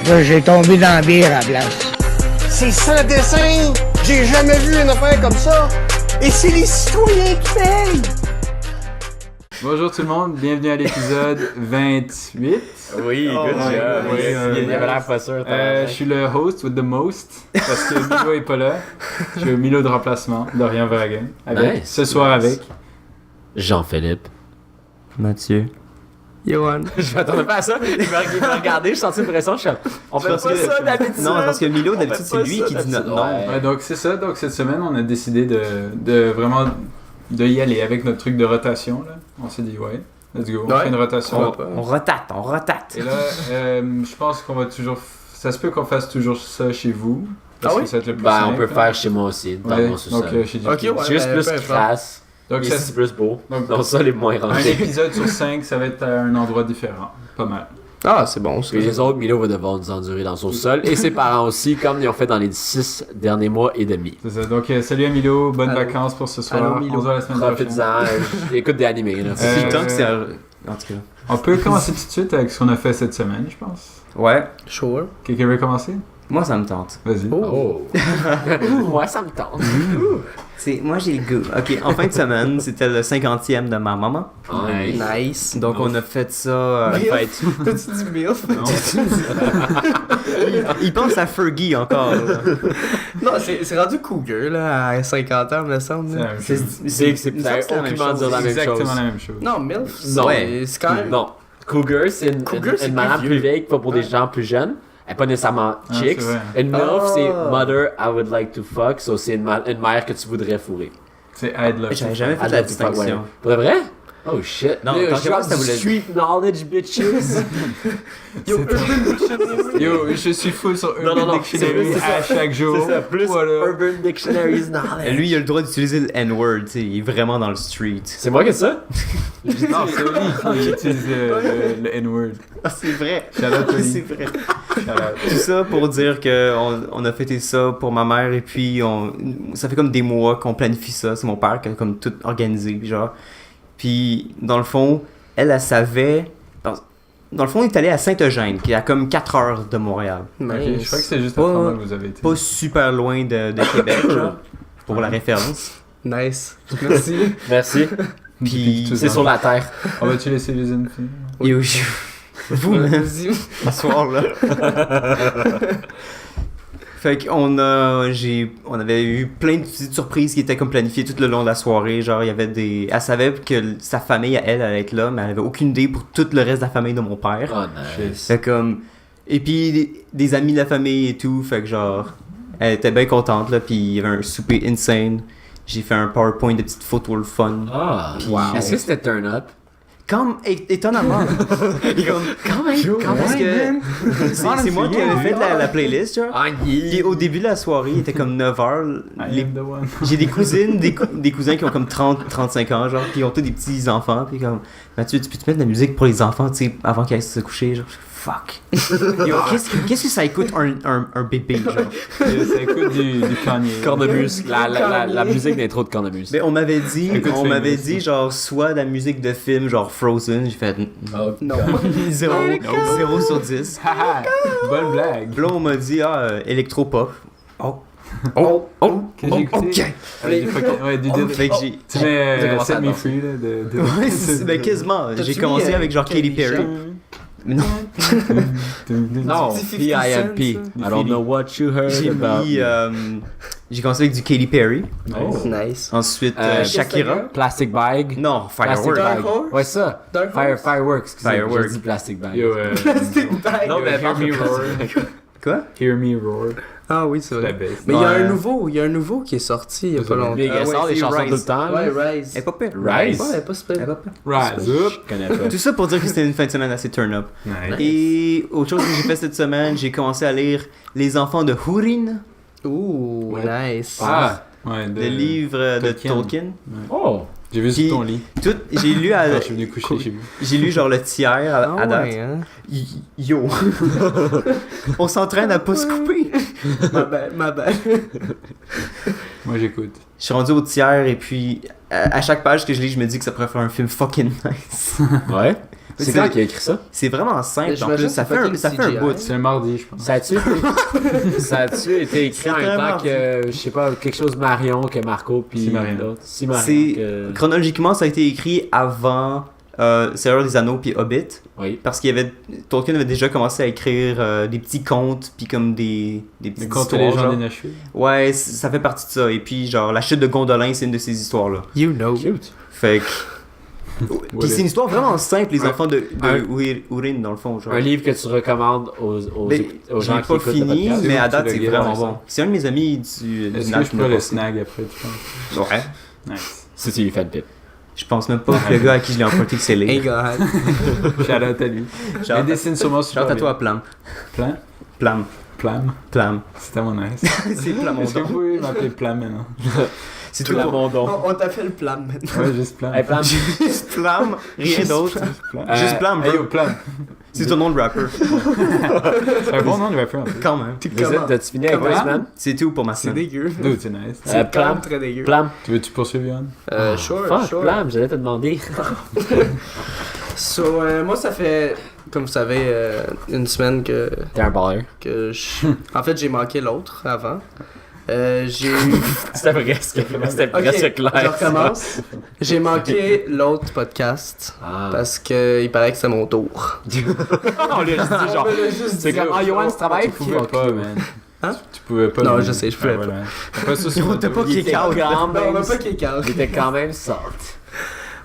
Là, j'ai tombé dans la bière à la place. C'est sans dessin! J'ai jamais vu une affaire comme ça! Et c'est les citoyens qui payent! Bonjour tout le monde, bienvenue à l'épisode 28. Oui, good job. oui, Il avait l'air pas sûr. Je suis le host with the most parce que Milo est pas là. Je suis au Milo de remplacement, Dorian Vragan. Avec, Nice. ce soir avec. Jean-Philippe. Mathieu. Johan. Je m'attendais pas à ça. Il m'a regardé, je sentais une pression. Je suis on fait pas ça d'habitude. Non, parce que Milo, d'habitude, c'est lui qui dit notre nom. Ouais, donc c'est ça, donc cette semaine on a décidé de vraiment de y aller avec notre truc de rotation là. On s'est dit ouais, let's go, on fait une rotation. On rotate. Et là, je pense qu'on va toujours. Ça se peut qu'on fasse toujours ça chez vous. Parce que ça va être le plus simple, on peut là. faire chez moi aussi, dans Ouais, mon sous-sol. donc chez Ok, JP. ouais. C'est juste peu plus importe. crasse. Donc Ici, ça, c'est plus beau. donc, Dans ça, les moins un rangés. épisode sur 5, ça va être à un endroit différent. Pas mal. Ah, c'est bon, ça. Et les autres, Milo va devoir nous endurer dans son sol. Et ses parents aussi, comme ils ont fait dans les 6 derniers mois et demi. C'est ça. Donc salut à Milo, bonnes Allô. vacances pour ce soir. Allô, Milo. On se voit la semaine prochaine. Profites-en, écoute des animés. Là. C'est le temps que c'est. En tout cas. On peut commencer tout de suite avec ce qu'on a fait cette semaine, je pense. Ouais, Sure. Quelqu'un veut commencer? moi ça me tente. Vas-y. Oh! Moi, ça me tente. Moi j'ai le goût. Ok, en fin de semaine, c'était le 50e de ma maman. Nice. Donc on a fait ça. Milf. T'as-tu dit MILF? Il pense à Fergie encore. Là. Non, c'est rendu cougar, là, à 50 ans, me semble. là. C'est C'est il me semble que c'est la même aucunement chose. dire la même exactement chose. la même chose. Non, MILF, Non. c'est quand même... Non. Cougar, c'est une Cougar, c'est madame plus plus vieux. vieille, pas pour des gens plus jeunes. Elle est pas nécessairement Ah, chicks. c'est vrai. Une MILF, c'est Ah. Mother I would like to fuck. So c'est une mère que tu voudrais fourrer. C'est I'd love. J'avais jamais fait I'd la like to fuck, distinction. ouais. Pour de vrai? Oh shit. Non, Yo, quand je je pense drop que ça voulait- street knowledge, bitches. Yo, je suis full sur Non, Urban non, Dictionary c'est ça. à chaque jour. C'est ça, plus Voilà. Urban Dictionary's knowledge. Lui, il a le droit d'utiliser le N-word, tu sais, il est vraiment dans le street. C'est moi qui ai ça? Non, c'est Oli qui utilise le N-word. Ah, c'est vrai. Shout out Oli. C'est vrai. Shout out. Tout ça pour dire que on a fêté ça pour ma mère et puis ça fait comme des mois qu'on planifie ça. C'est mon père qui a comme tout organisé, genre. Puis dans le fond, elle savait. Dans le fond, on est allé à Saint-Eugène, qui est à comme 4 heures de Montréal. Ok, Nice. je crois que c'est juste à Pas- Tremblant que vous avez été. Pas super loin de Québec, genre, pour la référence. Nice. Merci. Merci. Puis Tout C'est ça. sur la terre. On va-tu laisser les filles? Yo, vous, man, Vas-y. ce soir-là. Fait qu'on on avait eu plein de petites surprises qui étaient comme planifiées tout le long de la soirée. Genre, il y avait elle savait que sa famille, elle allait être là, mais elle avait aucune idée pour tout le reste de la famille de mon père. Oh nice. Fait comme... Et puis, des amis de la famille et tout, fait que genre... Elle était bien contente, là, puis il y avait un souper insane. J'ai fait un PowerPoint de petites photos le fun. Ah, Puis- wow. Est-ce que c'était turn up? Comme, étonnamment. Quand même. Parce que c'est moi qui avais fait la playlist, genre. Ah, Puis au début de la soirée, il était comme 9h. I am the one. J'ai des cousines, des cousins qui ont comme 30-35 ans, genre, puis ils ont tous des petits enfants, puis comme, Mathieu, tu peux-tu mettre de la musique pour les enfants, tu sais, avant qu'ils aillent se coucher, genre, fuck. Yo, qu'est-ce que ça écoute un bébé, genre? Ça écoute du Kanye. Cornemuse. La musique d'intro de Cornemuse. Mais on m'avait dit, Écoute, on genre, soit de la musique de film, genre Frozen, j'ai fait, Non. 0 sur 10. Haha, bonne blague. Puis là, on m'a dit, électropop. Oh. Qu'est-ce que j'ai écouté? Ouais, du Did. Fait que j'ai... Tu mets T'as commencé Set à Me danser. Free, là, de... Ouais, ben quasiment. J'ai commencé avec genre Katy Perry. Mais non, Non, C'est 50 P.I.M.P. Cent, I don't know what you heard j'ai about mis... me. j'ai commencé avec du Katy Perry. Oh. Nice. Ensuite, Shakira. Plastic Bag. Non, Plastic Fireworks. Bag. Dark Horse? Ouais, ça. Dark Horse? Fireworks. excusez, Fireworks. j'ai dit Plastic Bag. Yo, Non, mais Hear Me Roar. Quoi? Hear Me Roar. Ah oui, c'est La vrai. baisse. Mais il y a Ouais. un nouveau qui est sorti il y a pas longtemps. Big, elle sort des c'est chansons Rise. tout le temps. Ouais, là. Rise. Elle est pas pire. Rise. Ouais, elle est pas super. Elle est pas pire. Rise up. Je connais pas. Tout ça pour dire que c'était une fin de semaine assez turn-up. Nice. Et autre chose que j'ai fait cette semaine, j'ai commencé à lire Les enfants de Húrin, Ouh, nice. Ah, ouais, le livre de Tolkien. Tolkien. Oh. J'ai vu Puis- sur ton lit. J'ai lu Quand je suis venu coucher chez vous. j'ai lu genre le tiers à date. ouais, hein? Yo, on s'entraîne à pas se couper. Ma bad. Moi, j'écoute. Je suis rendu au tiers et puis à chaque page que je lis, je me dis que ça pourrait faire un film fucking nice. Ouais. C'est quand qui a écrit ça? C'est vraiment simple. En J'imagine plus, ça que c'est fucking fait un CGI. bout. C'est un mardi, je pense. Ça a-tu été écrit en même vraiment temps que, je sais pas, quelque chose Marion que Marco puis Silmarillion. l'autre? Silmarillion, C'est que- chronologiquement, ça a été écrit avant Seigneur des Anneaux puis Hobbit, Oui. parce qu'il y avait Tolkien avait déjà commencé à écrire des petits contes puis comme des Les petites contes histoires. les gens genre. d'inachevés. Ouais, ça fait partie de ça. Et puis genre la chute de Gondolin, c'est une de ces histoires là. You know. Cute. Fait que puis c'est une histoire vraiment simple, les enfants de Urin dans le fond. Genre. Un livre que tu recommandes aux Ben, gens je l'ai qui pas écoutent le fini, podcast? mais à Tu date l'as c'est lu, vraiment ouais, bon. C'est un de mes amis du Est-ce que Nash je qui me peux l'a le passé. snag après, tu penses? Ouais. Nice. Si tu lui fais le pip. Je pense même pas que le gars à qui je l'ai emprunté que c'est Hey les. God. Shout out à lui. Shout Il dessine sûrement super à bien. toi, Plam. Plam? Plam. Plam? Plam. C'était mon nice. C'est Est-ce que Plamondon. vous pouvez m'appeler Plam maintenant? C'est Tout tout la pour... mondon. On t'appelle Plam maintenant. Ouais, juste Plam. Hey, Plam. Juste Plam, rien d'autre. Plam. Juste Plam, Hey, bro. yo, Plam. C'est ton nom de rapper. C'est un bon nom de rapper en plus. Quand même. T'as-tu fini avec Comment? ta semaine? C'est tout pour ma C'est semaine. dégueu. Dude, c'est nice. C'est quand Plam. même très dégueu. Plam. Tu veux-tu poursuivre, Yann? Sure, Fuck, sure. Plam, j'allais te demander. So, moi, ça fait, comme vous savez, une semaine que T'es un baller. En fait, j'ai manqué l'autre avant. J'ai eu... C'était presque Ok, clair. je recommence. J'ai manqué l'autre podcast Ah. parce que il paraît que c'est mon tour. On lui a juste dit genre. On me l'a juste C'est dit. comme, ah, Yoann, tu travailles? Tu pouvais pas, man. Hein? Tu pouvais pas. Non, mais- je sais, je pouvais Ah, voilà. Après ça, c'est On t'a pas Il kick était out. quand Non, on même. m'a pas kick out. Il était quand même salt.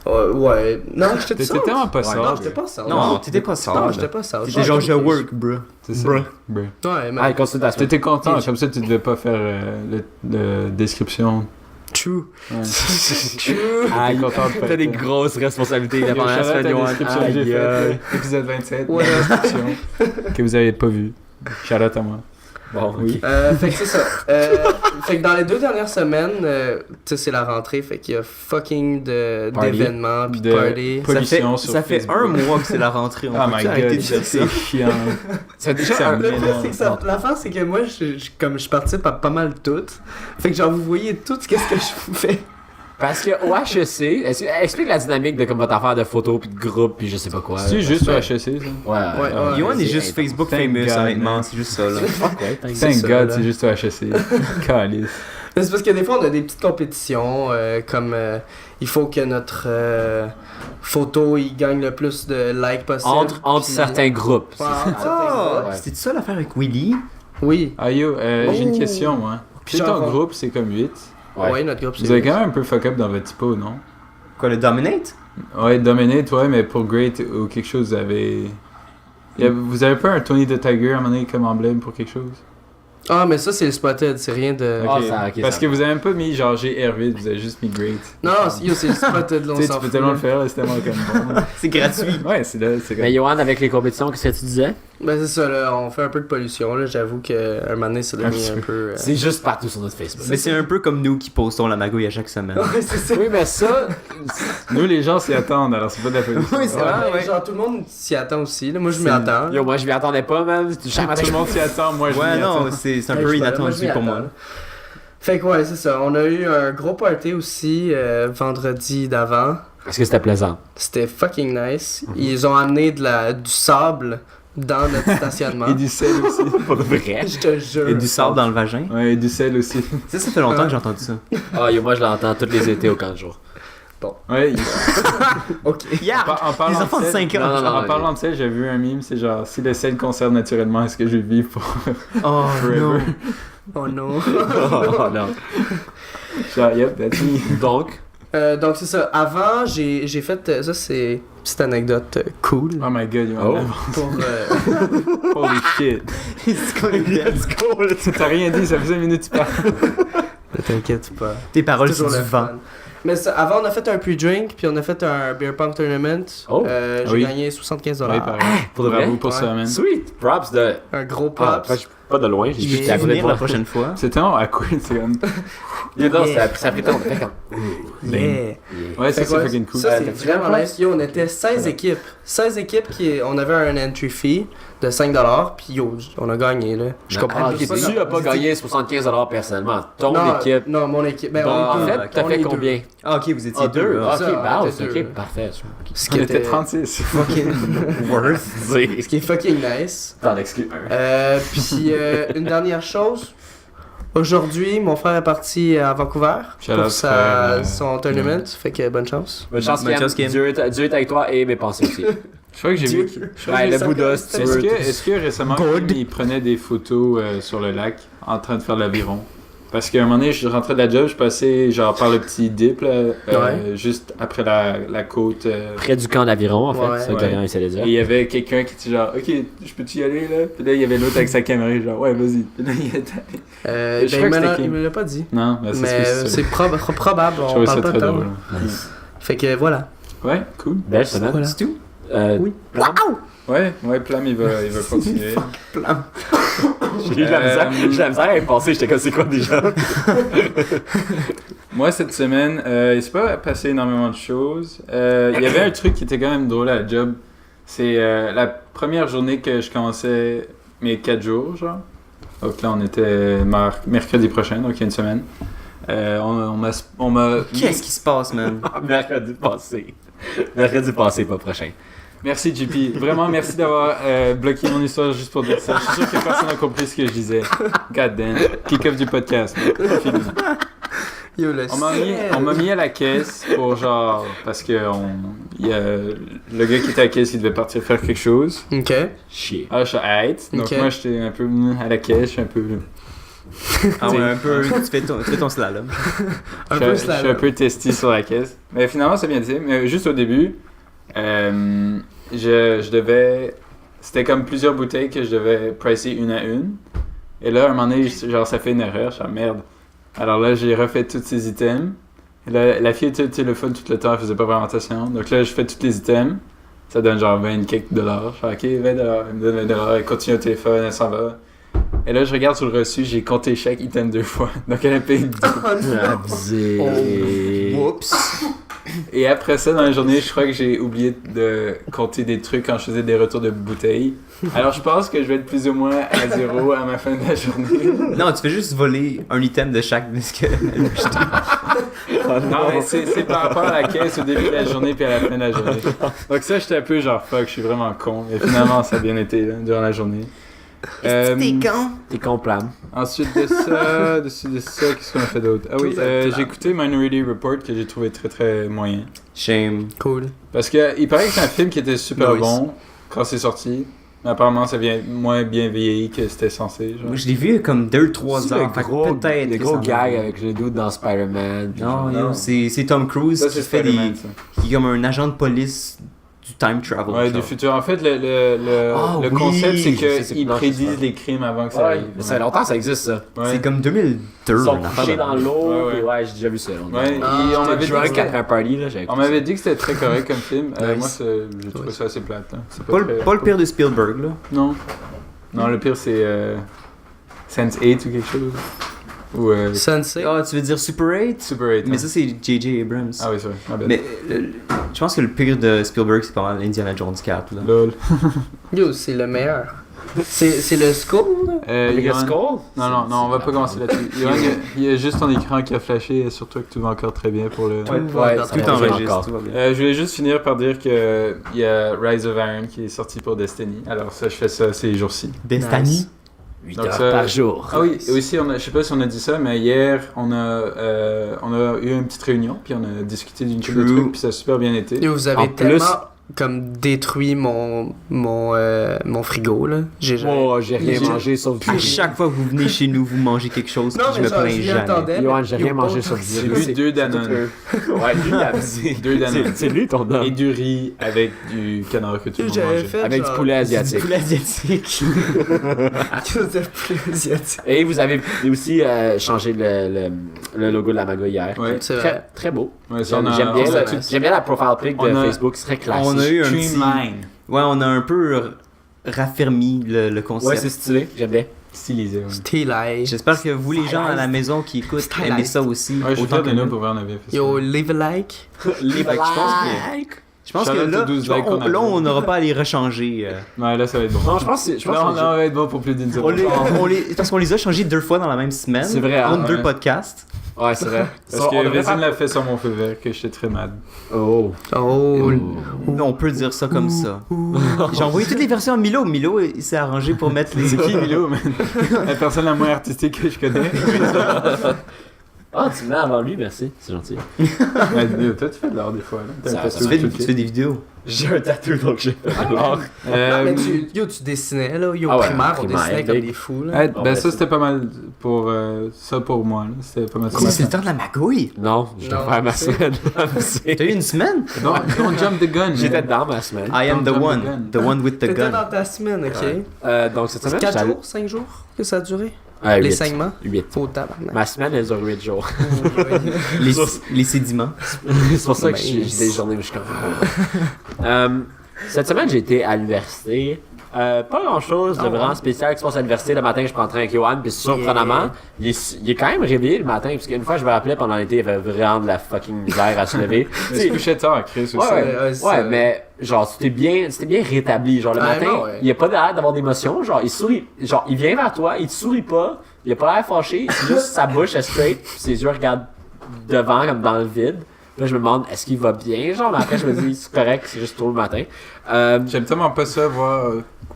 Ouais. Non, j'étais T'étais sort. tellement pas Non, sort. j'étais pas sort. Non, t'étais pas Non, sage. j'étais pas sort. T'étais genre, je work, bro. C'est ça. Bruh. Bruh. Ouais, mais... Ah, il continue ta semaine. T'étais content, comme ça tu devais pas faire le description. True. Ouais. Ah, T'es content de faire t'as des ça. grosses responsabilités Yo, pendant la shout out à semaine, la Yoann. description que j'ai Aïe, faite, épisode 27, Ouais. la description, que vous avez pas vu. Shout out à moi. Bon, Oui. Fait que c'est ça. Fait que dans les 2 dernières semaines, tu sais, c'est la rentrée, fait qu'il y a fucking Party. d'événements pis de De- party. Pollution sur Ça fait Facebook. un mois que c'est la rentrée. On Oh peut my arrêter de god, dire ça? c'est chiant. C'est déjà Ça un... me Le pire, m'énerve. c'est que ça, l'affaire, c'est que moi, comme je participe à pas mal toutes. Fait que genre, vous voyez tout ce que je fais. Parce que au HEC, explique la dynamique de comme votre affaire de photos puis de groupe puis je sais pas quoi. C'est juste sur HEC, ça. Ouais. Yoann est juste Facebook Thank famous, God, honnêtement. man. C'est juste ça, là. Fuck ouais, thank Thank ça, God, là. c'est juste sur HEC. Calice. Mais c'est parce que des fois, on a des petites compétitions, comme il faut que notre photo, il gagne le plus de likes possible. Entre puis- certains groupes. Ouais, entre certains Ah, groupes. c'était ça l'affaire avec Willy? Oui. Ah yo, j'ai une Oh. question, moi. Puis Puis ton genre- groupe, c'est comme 8. Ouais, notre groupe, Vous avez quand même un peu fuck up dans votre typo, non? Quoi, le Dominate? Ouais, Dominate, ouais, mais pour Great ou quelque chose, vous avez... Vous avez pas un Tony the Tiger à un moment donné comme emblème pour quelque chose? Ah, mais ça, c'est le spotted, c'est rien de... Ah, Ok. ça- Parce ça- que vous avez même pas mis genre GR8, vous avez juste mis Great. Non, yo, c'est le spotted, là, on Tu sais, s'en tu peux fout, tellement là. le faire, là, c'est tellement comme bon. C'est gratuit. Ouais, c'est là, c'est Mais comme... Yoann, avec les compétitions, qu'est-ce que tu disais? Ben, c'est ça, là, on fait un peu de pollution, là. J'avoue qu'à un moment donné, ça devient Un un petit peu... C'est juste partout sur notre Facebook. Mais c'est un peu comme nous qui postons la magouille à chaque semaine. Ouais, c'est ça. Oui, mais ça, Nous, les gens s'y attendent, alors c'est pas de la police. Oui, c'est vrai. Ouais, ouais. genre, tout le monde s'y attend aussi, là. Moi, je m'y C'est- attends. yo, moi je m'y attendais pas, man. Chaque matin, Tout le monde s'y attend, moi je Ouais, m'y non, attends. c'est un Ouais, peu je sais pas, je inattendu m'y pour moi. attends. Fait que ouais, c'est ça. On a eu un gros party aussi vendredi d'avant. Est-ce que c'était plaisant? C'était fucking nice. Ils ont amené du sable dans notre stationnement. Et du sel aussi. Pour de vrai? Je te jure. Et du sable dans le vagin. Ouais, et du sel aussi. Ça fait longtemps que j'ai entendu ça. Ah, yo, moi je l'entends tous les étés au camp de jour. Ouais, Ok. Yeah! en parlant Les enfants de sel- 5 ans. Non, non, En parlant de sel, j'ai vu un meme, c'est genre, si le sel conserve naturellement, est-ce que je vais vivre pour Oh forever? non. Oh non. Oh non. Genre, yep, that's me. Donc, Donc c'est ça. Avant, j'ai fait... ça, c'est une petite anecdote cool. Oh my god, you Oh. Pour... Holy shit. Let's go. T'as rien dit, ça faisait une minute que tu parles. Ne t'inquiète pas. Tes paroles, c'est Toujours du le vent. fun. Mais ça, avant, on a fait un pre-drink, puis on a fait un beer pong tournament. Oh. J'ai Oui. gagné 75$. Ouais, pareil. pour de vrai? Bravo pour ça, Ouais. man. Sweet! Props de. Un gros Ah, props. pas de loin, j'ai Je juste vais à côté de venir moi. la prochaine fois. C'est tellement awkward, c'est comme... Non, ça fait temps, on fait comme. Yeah. Ouais, ça Fait c'est que fucking cool. Ça, c'est T'as-tu vraiment fait nice. Yo, on était 16 équipes. 16 équipes on avait un entry fee de 5$, puis yo, on a gagné, là. Je comprends Ah, pas. tu as pas gagné 75$ personnellement. Ton équipe. Non, mon équipe. Ben, Donc, on en est fait, deux. t'as On fait est combien? deux. Ah, ok, vous étiez deux. Ah, Ça, ok, on bah, était ok, deux. parfait. Ce On qui était était 36. Fucking worth. ce qui est fucking nice. T'en exclus Puis une dernière chose. Aujourd'hui, mon frère est parti à Vancouver Shout pour out, frère, son tournament. Fait que bonne chance. Bonne chance, Bonne chance, Kim. Kim. Dieu est avec toi et mes pensées aussi. Je crois que j'ai vu. Ouais, le Bouddha, si tu veux. Est-ce que récemment, il prenait des photos sur le lac en train de faire de l'aviron? Parce qu'à un moment donné, je rentrais de la job, je passais genre par le petit dip, là, juste après la côte. Près du camp d'aviron, en fait. Ouais. C'est ça que Dorian essaie de dire. Et il y avait quelqu'un qui était genre, ok, je peux-tu y aller là? Puis là, il y avait l'autre avec sa caméra, genre, ouais, vas-y. Puis là, il était. Je crois que c'était il Kim. me l'a pas dit. Non, ben, Mais c'est probable, Je on trouvais ça parle pas très de temps. drôle. Fait que voilà. Ouais, cool. Belle semaine. Voilà. C'est tout? Oui. Plan. Ouais, Plam, il va continuer. J'ai eu de la misère à y penser. J'étais comme, c'est quoi déjà? Moi, cette semaine, il s'est pas passé énormément de choses. Il y avait un truc qui était quand même drôle à la job. C'est la première journée que je commençais mes 4 jours, genre. Donc là, on était mercredi prochain, donc il y a une semaine. On m'a Qu'est-ce qui se passe, man? Mercredi passé. Mercredi passé, pas prochain. Merci JP, vraiment merci d'avoir bloqué mon histoire juste pour dire ça. Je suis sûr que personne n'a compris ce que je disais. God damn. Kick-off du podcast. Fini. Yo, le On m'a mis à la caisse pour genre parce que le gars qui était à la caisse il devait partir faire quelque chose. Ok. Chier. Ah je suis hâte. Donc Ok. moi j'étais un peu à la caisse, je suis un peu Ah ouais, un peu. Tu fais ton slalom. je suis un peu testé sur la caisse. Mais finalement c'est bien dit. Mais juste au début, je devais. C'était comme plusieurs bouteilles que je devais pricer une à une. Et là, à un moment donné, genre, ça fait une erreur. Je suis merde. Alors là, j'ai refait tous ces items. Et là, la fille était au téléphone tout le temps, elle faisait pas vraiment attention. Donc là, je fais tous les items. Ça donne genre 20 quelques dollars. Je fais OK, 20 dollars. Elle me donne 20 dollars. Elle continue au téléphone, elle s'en va. Et là, je regarde sur le reçu, j'ai compté chaque item 2 fois. Donc elle a payé 2. Abusé. Oups. Et après ça, dans la journée, je crois que j'ai oublié de compter des trucs quand je faisais des retours de bouteilles. Alors je pense que je vais être plus ou moins à 0 à ma fin de la journée. Non, tu fais juste voler un item de chaque de ce qu'elle a acheté. Non, mais c'est par rapport à la caisse au début de la journée puis à la fin de la journée. Donc ça, j'étais un peu genre fuck, je suis vraiment con. Et finalement, ça a bien été là, durant la journée. T'es con, Plan. Ensuite de ça, qu'est-ce qu'on a fait d'autre? Ah oui, j'ai écouté Minority Report que j'ai trouvé très très moyen. Shame. Cool. Parce que il paraît que c'est un film qui était super Nice. bon quand c'est sorti. Mais apparemment, ça vient moins bien vieilli que c'était censé. Genre. Moi, je l'ai vu comme 2-3 ans. Fait que peut-être. Le que gros ça gag va. avec le dude dans Spider-Man. puis Non, genre, yo, c'est Tom Cruise Ça, qui c'est fait Spider-Man, des. ça. Qui est comme un agent de police du time travel. Ouais, genre. du futur. En fait, le Ah le oui, concept, c'est je sais qu'ils pas, prédisent je sais les crimes avant que ça Ouais, arrive. mais ça fait longtemps que ça existe, ça. Ouais. C'est comme 2002. Ils sont une affaire couchés de- dans l'eau. Ouais, ouais. puis Ouais, j'ai déjà vu ça. Ouais, et on m'avait dit que Drunk c'était- après un party, là. j'avais On écouté m'avait ça. dit que c'était très correct comme film. Nice. Moi, j'ai trouvé ça assez plate. Hein. C'est Pas, très- pas le pire de Spielberg, là. Non. Non, le pire, c'est Sense8 ou quelque chose. Ou Sensei. Ah, tu veux dire Super 8? Super 8. Mais ça, c'est J.J. Abrams. Ah oui, c'est vrai. Ma bad. Mais je pense que le pire de Spielberg, c'est pas mal Indiana Jones 4, là. Lol. Yo, c'est le meilleur. C'est le score, là? Avec le Johan- skull? Non, on va pas commencer là-dessus. Johan, il y a juste ton écran qui a flashé, sur toi que tout va encore très bien pour le... Ouais, Tout ça va enregistre, encore. tout va bien. Je voulais juste finir par dire que il y a Rise of Iron qui est sorti pour Destiny. Alors ça, je fais ça ces jours-ci. Destiny? 8 Donc heures ça- par jour. Ah oui, et aussi, je sais pas si on a dit ça, mais hier, on a eu une petite réunion, puis on a discuté d'une couple de True. trucs, puis ça a super bien été. Yo, vous avez En tellement plus- comme détruit mon frigo, là. J'ai Oh, j'ai rien J'ai- mangé sauf du À riz. chaque fois que vous venez chez nous, vous mangez quelque chose, puis je me plains jamais. Johan, j'ai rien mangé sauf du J'ai riz. bu 2 Danone. Ouais, lui, il a- 2 Danone. c'est lui ton homme. Et du riz avec du canard que tout le monde J'avais mangeait. fait Avec du poulet asiatique. Poulet asiatique. poulet asiatique. Et vous avez aussi changé le logo de la Maga hier. Ouais. C'est vrai. Très, très beau. Ouais, ça, on a- J'aime bien, on a- j'aime bien la profile pic de on a- Facebook, c'est très classique. On a eu un petit... Streamline. Ouais, on a un peu raffermi le concept. Ouais, c'est stylé, j'aime bien. Stylisé, ouais. Stylé. J'espère que vous, les gens à la maison qui écoutent, Stylized. aimez ça aussi. Ouais, je suis autant fier de que nous nous. pour voir on avait fait ça. Yo, leave a like. Fait que je pense Shout que out là, aux 12 likes qu'on a là, fait. on n'aura pas à les rechanger. Ouais, là, ça va être bon. Non, je pense Là, on va être bon pour plus d'une On semaine. les- parce qu'on les a changés 2 fois dans la même semaine. C'est vrai, hein, Entre 2 ouais. podcasts. Ouais, c'est vrai. Parce Ça, on que devrait Résine faire- l'a fait sur mon feu vert, que j'étais très mad. Oh. Oh. On peut dire ça comme ça. J'ai envoyé toutes les versions à Milo. Milo, il s'est arrangé pour mettre les... C'est qui, Milo, man? La personne la moins artistique que je connais. Ah, tu me mets avant lui, merci. C'est gentil. Ouais, toi, tu fais de l'art des fois. Là. T'as Ça- un ça tatou Tu fais, tout tu le fais des vidéos. J'ai un tatou, donc j'ai fait de l'art. Non, mais tu dessinais, là. Au Ah ouais, primaire, on primaire, dessinait comme big. des fous, là. Ouais, Bon, ben ben, ça, c'est- c'était pas mal pour ça pour moi. Là. C'était pas mal trop C'est le temps de la magouille. Non, je dois Non, faire ma c'est- semaine. T'as eu une semaine? Don't jump the gun. J'étais man. dedans ma semaine. I am the Don't jump one. the The one with the T'étais gun. dans ta semaine, ok? Donc cette C'est semaine, 4 j'allais- jours, 5 jours que ça a duré? Ouais, Les 8. saignements? 8. Faut tabarnak. Ma semaine, elle dure 8 jours. Les, les sédiments. C'est pour ça que j'ai des journées où je suis comme... Cette semaine, j'ai été à l'université. Pas grand chose de vraiment spécial qui se passe à l'université. Le matin, je prends le train avec Johan, puis surprenamment, il est quand même réveillé le matin, parce qu'une fois, je me rappelais pendant l'été, il y avait vraiment de la fucking misère à se lever. Mais tu couchais tard, Chris aussi. Ouais, c'est ça. mais genre, c'était bien rétabli. Genre, le Ah, matin, non, ouais. il a pas l'air d'avoir d'émotion. Genre, il sourit. Genre, il vient vers toi, il te sourit pas, il a pas l'air fâché, c'est juste sa bouche est straight, puis ses yeux regardent devant, comme dans le vide. Là, je me demande, est-ce qu'il va bien? Genre, mais après, je me dis, c'est correct, c'est juste tôt le matin. J'aime tellement pas ça, voir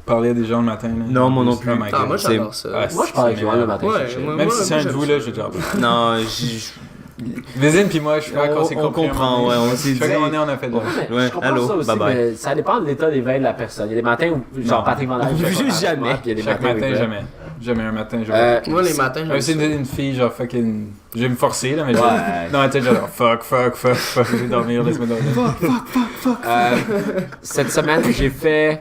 parler à des gens le matin. Là. Non, moi non plus. Oh my Ah, God. moi, c'est- j'adore ça. Ah, Moi, je parle avec c'est Johan le meilleur. matin. Ouais, c'est chill. moi- Même si c'est un de j'aime vous, ça. là, je vais dire. Non, Vézine puis moi, je suis quand c'est on compris. comprend, ouais, on s'est dit. On a fait de Ouais, Ouais, je comprends allô, ça aussi, bye-bye. mais ça dépend de l'état d'éveil de la personne. Il y a des matins où, genre, Patrick Van Dyke, Juste fait pas jamais. moi, puis il y a des Chaque matins où il matin, fait. jamais. Jamais un matin, je Moi, les matins, Même si j'aime ça. une fille, genre fucking. Je vais me forcer, là, mais Ouais. dans la tête, genre fuck, je vais dormir, laisse-moi dormir. Cette semaine, j'ai fait.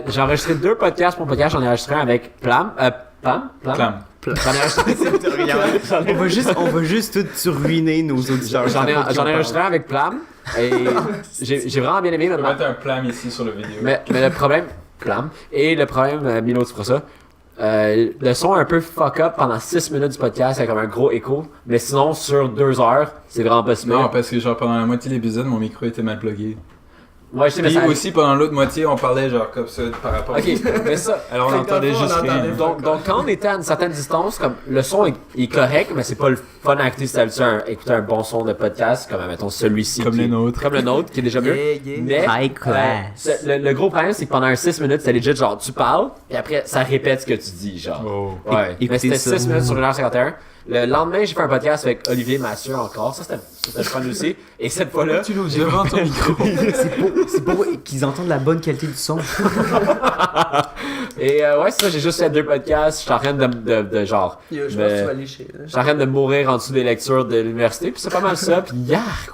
J'ai enregistré 2 podcasts. Mon podcast, j'en ai enregistré un avec Plam. Pam? Clam. J'en ai enregistré. On va juste tout ruiner nos auditeurs. J'en ai enregistré un avec Plam. Et j'ai vraiment bien aimé. On va mettre un plan ici sur la vidéo. Mais le problème. Plam. Et le problème, Milo, tu feras ça. Le son est un peu fuck up pendant 6 minutes du podcast, c'est comme un gros écho. Mais sinon, sur 2 heures, c'est vraiment pas super. Non, parce que genre pendant la moitié de l'épisode, mon micro était mal plugué. Ouais, je sais, mais Puis ça. aussi pendant l'autre moitié, on parlait genre comme ça par rapport. Ok, mais ça. Alors on entendait juste rien. Donc, quand on était à une certaine distance, comme le son est correct, mais c'est pas le fun à écouter si t'as l'habitude à écouter un bon son de podcast, comme mettons celui-ci. Comme qui les est- nôtres. Comme le nôtre, qui est déjà mieux. Mais High class. le gros problème, c'est que pendant un 6 minutes, c'est legit genre tu parles, et après ça répète ce que tu dis, genre. Oh. Ouais. Mais Écoutez c'était ça. 6 minutes sur 1h51. Le lendemain, j'ai fait un podcast avec Olivier Massieu encore. Ça, c'était le fun aussi. Et cette fois-là, Tu l'as devant ton micro. C'est pour qu'ils entendent la bonne qualité du son. et ouais, c'est ça, j'ai juste fait 2 podcasts. Je suis en train de genre. Je pense que Mais- tu vas lécher. Je suis en train de mourir en dessous des lectures de l'université, puis c'est pas mal ça, puis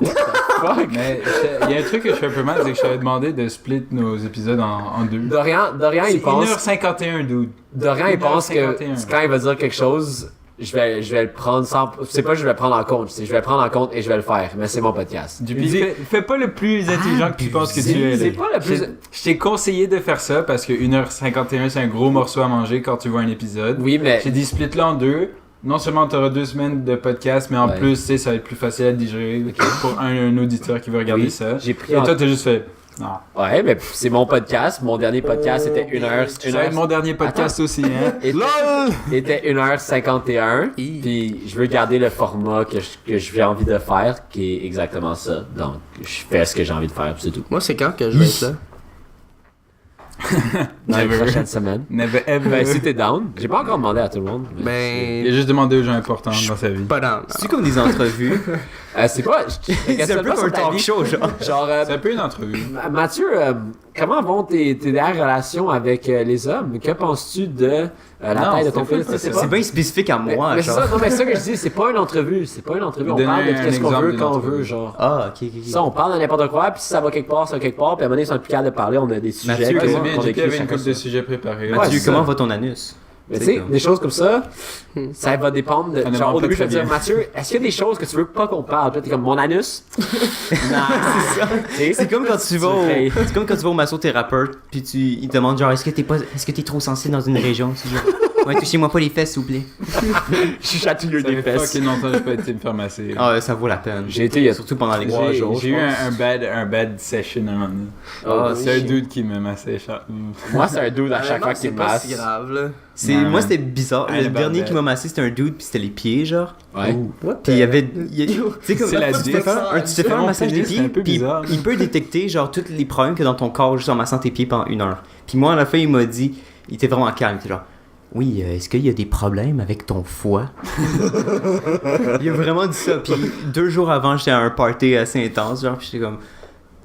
what the fuck? Mais il y a un truc que je fais un peu mal, c'est que je t'avais demandé de split nos épisodes en 2. Dorian, C'est il pense. 1h51, dude. Dorian, il pense que 1h51. quand il va dire quelque chose, je vais le prendre sans. C'est pas que je vais le prendre en compte, c'est je vais le prendre en compte et je vais le faire. Mais c'est mon podcast. Puis fais pas le plus intelligent que tu penses que tu es. C'est là. pas le plus. Je t'ai conseillé de faire ça parce que 1h51 c'est un gros morceau à manger quand tu vois un épisode. Oui, mais. J'ai dit split-le en 2. Non seulement tu auras 2 semaines de podcast, mais en Ouais. plus, tu sais, ça va être plus facile à digérer pour un auditeur qui veut regarder Oui, ça. j'ai pris Et en- toi, t'as juste fait. Non. Ouais, mais c'est mon podcast. Mon dernier podcast était 1h. Ça va être mon dernier podcast aussi, hein. Était 1h51. Puis je veux garder le format que j'ai envie de faire, qui est exactement ça. Donc, je fais ce que j'ai envie de faire, puis c'est tout. Moi, c'est quand que je vais être là? Dans les Never. prochaines semaines. Never ever. Ben, si t'es down, j'ai pas encore demandé à tout le monde. mais Il a Ben. juste demandé aux gens importants dans sa vie. Pas dans. C'est comme des entrevues. c'est quoi? C'est un peu comme un talk show, genre. Genre, C'est un peu une entrevue. Mathieu, comment vont tes dernières relations avec les hommes? Que penses-tu de la Non, taille de ton c'était fils? pas- Je sais pas. C'est bien spécifique à Mais, moi, mais c'est genre. ça, non, mais c'est ça que je dis, c'est pas une entrevue. C'est pas une entrevue. On Donner parle de un qu'est-ce qu'on exemple veut d'une quand on entrevue. veut, genre. Ah, ok. Ça, on parle de n'importe quoi, puis si ça va quelque part, ça va quelque part, puis à un moment donné, ils sont plus capables de parler, on a des sujets. Mathieu, Ouais, qu'on- c'est bien. qu'on JP écrit avait une chacun couple de ça. sujets préparés. Ouais, Mathieu, c'est comment ça. va ton anus? Mais tu sais, des choses comme ça, ça va dépendre de. Honnêtement, Genre, au pas début, je vais très te dire, bien. Mathieu, est-ce qu'il y a des choses que tu veux pas qu'on parle? Puis là, t'es comme, mon anus? Non, c'est ça. C'est comme quand tu vas au, fais- c'est comme quand tu vas au massothérapeute puis il te demande genre est-ce que t'es trop sensible dans une région, tu dis genre Ouais, touchez-moi pas les fesses, s'il vous plaît. Je suis chatouilleux Ça des fait fesses. fucking longtemps que j'ai pas été me faire masser. Ah, ça vaut la peine. J'ai été il y a Surtout pendant les 3 J'ai jours. j'ai eu un bad session un moment donné. Oh, C'est un dude qui me massait. Moi, c'est un dude à chaque fois qu'il c'est me pas masse. si grave, là. Non, Moi, non. c'était bizarre. Ah, Le le dernier bordel. qui m'a massé, c'était un dude, puis c'était les pieds, genre. Ouais. Puis il y avait. Tu sais, comme. C'est la tu te fais diff. faire tu te fais faire un Mon massage des pénis, c'est pieds, un peu puis bizarre. il peut détecter, genre, tous les problèmes que dans ton corps juste en massant tes pieds pendant 1 heure. Puis moi, à la fin, il m'a dit. Il était vraiment calme. Il était genre. Oui, est-ce qu'il y a des problèmes avec ton foie? Il a vraiment dit ça. Puis 2 jours avant, j'étais à un party assez intense, genre, puis j'étais comme.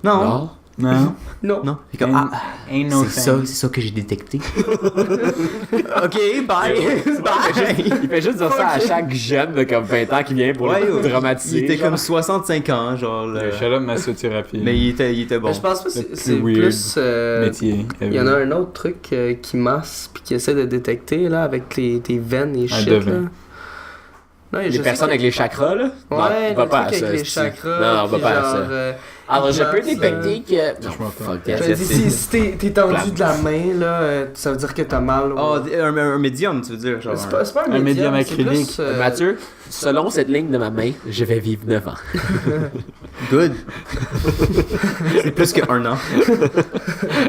Non. Non. Non. Puis comme, ah, Ain't no c'est ça que j'ai détecté. Ok, bye. Bye. Il fait juste dire ça à chaque jeune de comme 20 ans qui vient pour Ouais, le dramatiser. Il était genre. comme 65 ans, genre. Shout out massothérapie. Mais il était bon. Mais je pense pas que Le c'est plus weird plus. métier. Il y en a un autre truc qui masse puis qui essaie de détecter là avec tes veines et Un shit devin. là. Non, je Les sais personnes que- avec les chakras, là? Ouais, non, va le pas à truc ça. avec les c'est- chakras. Non, on va puis pas à genre, ça. Alors, je peux masse, détecter que. Non, Je m'en fous. fuck Je that. te dis, si t'es tendu de la main, là, ça veut dire que t'as mal. Oh, un médium, tu veux dire, genre. C'est pas un médium c'est plus, acrylique. Mathieu, selon cette ligne de ma main, je vais vivre 9 ans. Good. C'est plus que 1 an.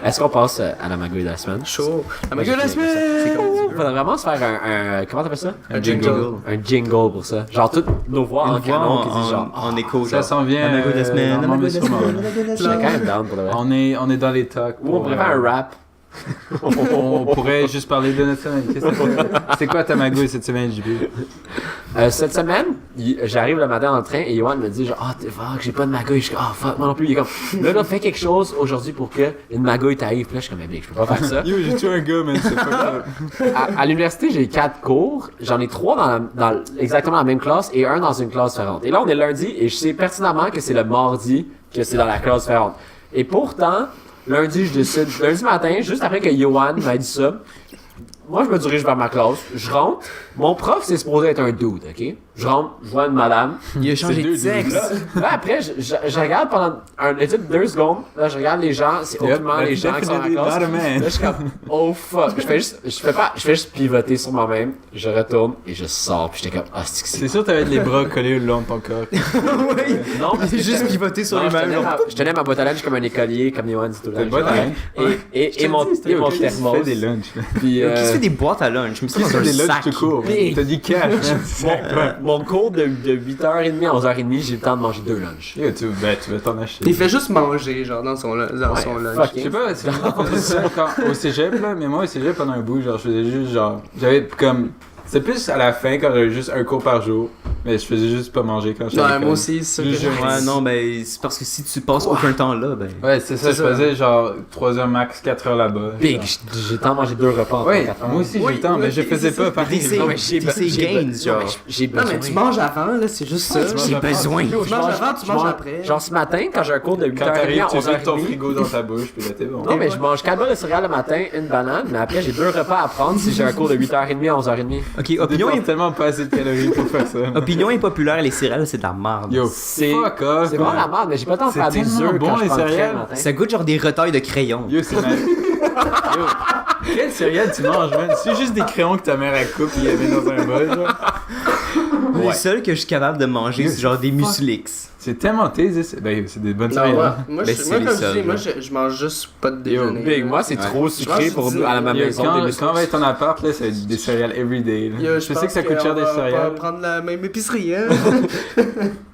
Est-ce qu'on passe à la magouille de la semaine? Chaud. La Moi, gueule de la j'ai fait ça. semaine! Il faudrait vraiment se faire un comment t'appelles ça? Un jingle. Un jingle pour ça. Genre toutes nos voix en Une voix canon qui disent en, genre. en écho, Ça genre. s'en vient. La magouille de la semaine, la normalement, magouille de la sûrement, semaine, là. la magouille de la Je serais semaine. quand même down pour le vrai. On est dans les talks. Ou on pourrait faire un rap. On pourrait juste parler de notre semaine. C'est quoi ta magouille cette semaine, JB? Cette semaine, j'arrive le matin dans le train et Yoann me dit genre fuck, j'ai pas de magouille. Je suis comme fuck, moi non plus. Il est comme là, fais quelque chose aujourd'hui pour que une magouille t'arrive. Puis là, je suis comme mais je peux pas faire ça. Yo, j'ai tué un gars, man. C'est pas grave. À l'université, j'ai 4 cours. J'en ai 3 dans exactement la même classe et un dans une classe différente. Et là, on est lundi et je sais pertinemment que c'est le mardi que c'est dans la classe différente. Et pourtant, lundi, je décide, lundi matin, juste après que Yoann m'a dit ça, moi, je me dirige vers ma classe, je rentre, mon prof, c'est supposé être un dude, ok? Je rentre, je vois une madame. Il a changé C'est de deux sexe. Là, après, je regarde pendant un étude 2 secondes, là, je regarde les gens, c'est aucunement les gens qui sont dans la classe. Là, je suis comme, oh fuck, je fais juste pivoter sur moi-même, je retourne et je sors, puis j'étais comme, ah, C'est sûr que t'avais les bras collés le long de ton corps. Oui. non, parce que Il a juste pivoté sur non, lui-même. genre. je tenais ma boîte à lunch comme un écolier, comme Yoann dit tout le T'as une temps. boîte à lunch? Et mon thermos. Tu fais des lunchs. Puis, Qui se fait des boîtes à lunch? Je me suis Qui dans fait un des lunchs sac. tout court? T'as dit cash, man. mon cours de 8h30 à 11h30, j'ai le temps de manger 2 lunchs. Yo, tu vas t'en acheter. Il fait juste manger, genre, dans son lunch. fuck. Je sais pas, c'est on faisait ça au cégep, là, mais moi au cégep pendant un bout, genre, je faisais juste genre. J'avais comme. C'était plus à la fin quand j'avais juste un cours par jour, mais je faisais juste pas manger quand j'étais à Ouais, l'école. moi aussi, c'est ça que Juste j'ai Ouais, non, mais c'est parce que si tu passes aucun temps là, ben. Ouais, c'est ça, C'est je ça. faisais genre 3 heures max, 4 heures là-bas. Big, j'ai le temps de manger 2 repas en Ouais, 4 heures. moi aussi j'ai Oui, le temps, mais oui, je faisais c'est pas ça. pareil. T'essayes- Non, mais j'ai t'essayes gains, genre. J'ai Non, mais tu besoin. manges avant, là, c'est juste ça. tu manges J'ai après. besoin. Tu manges avant, tu manges après. Genre ce matin, quand j'ai un cours de Quand 8h30 t'arrives, à tu vides ton 11h30. frigo dans ta bouche, puis là t'es bon. Non, mais je mange 4 bols de céréales le matin, une banane, mais après j'ai 2 repas à prendre si j'ai un cours de 8h30 à 11h30. Ok, Tu opinion, dépenses tellement pas assez de calories pour faire ça. opinion impopulaire, les céréales, c'est de la merde. Yo, C'est fuck off. c'est vraiment la merde, mais j'ai pas le temps de C'est faire des tellement œufs bon, quand je les prends le train céréales. le matin. Ça goûte genre des retailles de crayons. Yo, c'est mal. Yo, quel céréales tu manges, man? C'est juste des crayons que ta mère a coupé et elle met dans un bol, genre. Les seuls que je suis capable de manger, c'est genre des muslix. C'est tellement thésé, c'est des bonnes Non, céréales. moi, Mais je- c'est moi, les comme je seuls, dis, moi, là. je mange juste pas de déjeuner. Big, là. moi c'est trop sucré pour à ma Yo, maison. quand des on va être en appart, là, c'est des céréales everyday. Là. Yo, Je sais pense que ça coûte cher qu'on des va pas céréales. prendre la même épicerie, hein.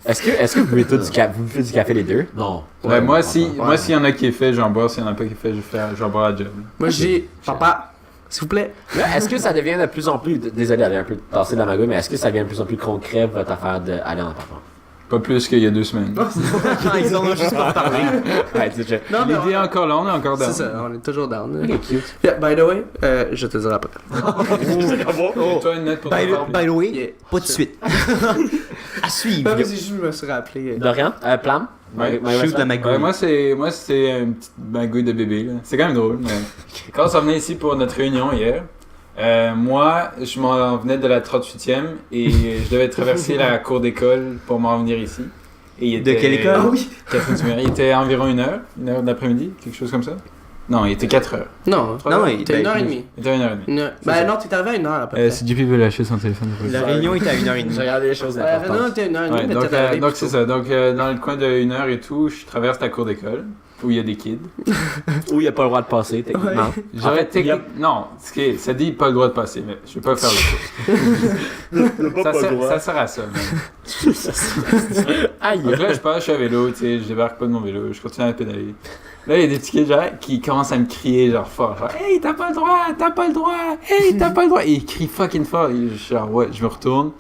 Est-ce que vous buvez tous vous buvez du café les deux? Non. Ouais, moi, s'il Ouais. y en a qui est fait, j'en bois. S'il y en a pas qui est fait, j'en bois à job. Moi, j'ai. Papa, s'il vous plaît. Là, est-ce que ça devient de plus en plus, désolé d'aller un peu tasser de la magouille, mais est-ce que ça devient de plus en plus concret votre affaire d'aller en appartement? Pas plus qu'il y a 2 semaines. Ils sont là juste pour parler. Ouais, tu sais, Non, mais L'idée est encore là, on est encore dans. c'est ça, on est toujours down. ok, cute. Yeah, by the way, je te dirai après. Toi, une note pour By ton the way, Yeah. pas de suite. À suivre. Non, mais c'est juste, je me suis rappelé. Dorian, Plam? Ouais, Shoot la magouille. Ouais, moi, c'est une petite magouille de bébé. Là. C'est quand même drôle. Mais... Quand on s'en venait ici pour notre réunion hier, moi, je m'en venais de la 38e et je devais traverser la cour d'école pour m'en venir ici. Et il De était- quelle école? Ah oui! Catherine Tumeri. Il était environ 1 heure d'après-midi, quelque chose comme ça. Non, il était 4 heures. Non, Non, t'es 1h30. Il était 1h30. Ben non, t'es arrivé à 1h à peu près. Si JP veut lâcher son téléphone. La réunion était à J'ai 1h30. regardé les choses Ouais, non, importantes. t'es 1h30, Ouais, mais donc t'es arrivé donc plus c'est tôt. ça. Donc dans le coin de 1 heure et tout, je traverse la cour d'école où il y a des kids. Où il n'y a pas le droit de passer, techniquement. J'aurais Non, ça dit pas le droit de passer, mais je vais pas faire le tour. Ça sert à ça. man. Aïe! Donc là, je passe, je suis à vélo, tu sais, je débarque pas de mon vélo, je continue à pédaler. Là, il y a des petits kids genre, qui commencent à me crier genre fort, genre « Hey, t'as pas le droit! T'as pas le droit! Hey, t'as pas le droit! » Et ils crient fucking fort. Et genre, ouais, je me retourne.